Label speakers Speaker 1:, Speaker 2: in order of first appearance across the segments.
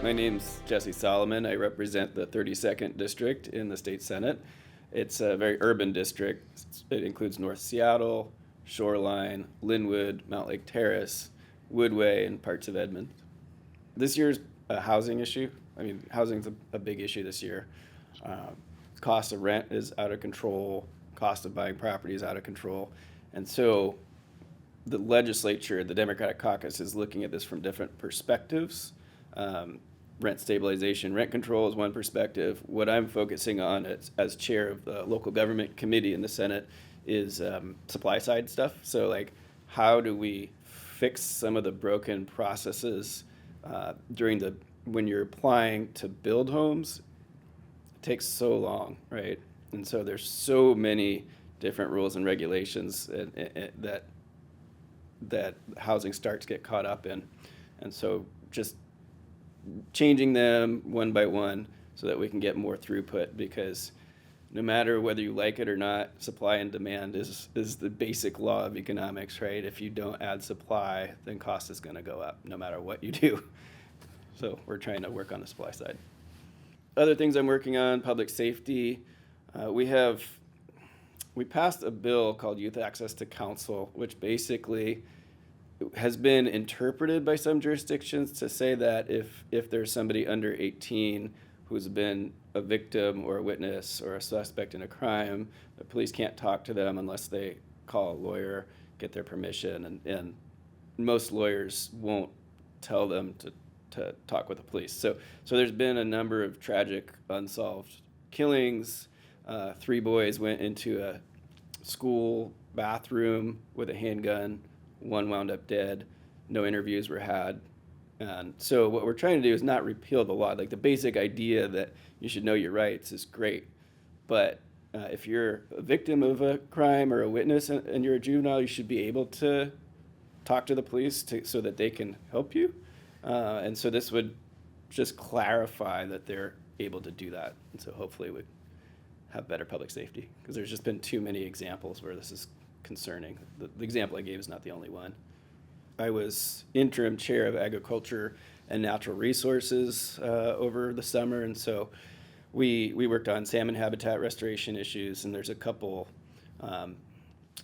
Speaker 1: My name's Jesse Salomon. I represent the 32nd District in the State Senate. It's a very urban district. It includes North Seattle, Shoreline, Linwood, Mount Lake Terrace, Woodway, and parts of Edmond. This year's a housing issue. Housing's a big issue this year. Cost of rent is out of control. Cost of buying property is out of control. And so the legislature, the Democratic caucus, is looking at this from different perspectives. Rent stabilization, rent control is one perspective. What I'm focusing on as chair of the local government committee in the Senate is supply side stuff. So how do we fix some of the broken processes when you're applying to build homes? It takes so long, right? And so there's so many different rules and regulations that housing starts get caught up in. And so just changing them one by one so that we can get more throughput, because no matter whether you like it or not, supply and demand is the basic law of economics, right? If you don't add supply, then cost is going to go up no matter what you do. So we're trying to work on the supply side. Other things I'm working on: public safety. We passed a bill called Youth Access to Counsel, which basically has been interpreted by some jurisdictions to say that if there's somebody under 18 who's been a victim or a witness or a suspect in a crime, the police can't talk to them unless they call a lawyer, get their permission, and most lawyers won't tell them to talk with the police. So there's been a number of tragic unsolved killings. 3 boys went into a school bathroom with a handgun. 1 wound up dead. No interviews were had. And so what we're trying to do is not repeal the law. The basic idea that you should know your rights is great. But if you're a victim of a crime or a witness and you're a juvenile, you should be able to talk to the police so that they can help you. And so this would just clarify that they're able to do that. And so hopefully we have better public safety, because there's just been too many examples where this is concerning. The example I gave is not the only one. I was interim chair of agriculture and natural resources over the summer, and so we worked on salmon habitat restoration issues, and there's a couple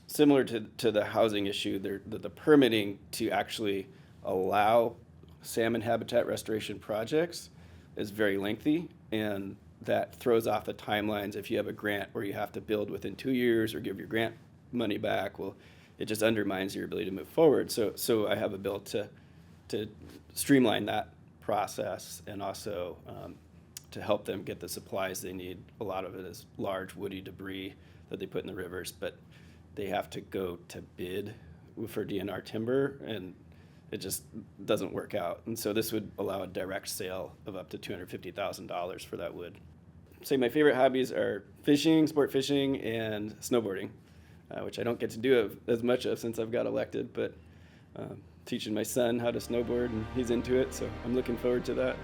Speaker 1: similar to the housing issue. The permitting to actually allow salmon habitat restoration projects is very lengthy, and that throws off the timelines. If you have a grant where you have to build within 2 years or give your grant money back, well, it just undermines your ability to move forward. So I have a bill to streamline that process, and also to help them get the supplies they need. A lot of it is large woody debris that they put in the rivers, but they have to go to bid for DNR timber, and it just doesn't work out. And so this would allow a direct sale of up to $250,000 for that wood. So my favorite hobbies are fishing, sport fishing, and snowboarding, which I don't get to do as much of since I've got elected, but teaching my son how to snowboard, and he's into it, so I'm looking forward to that.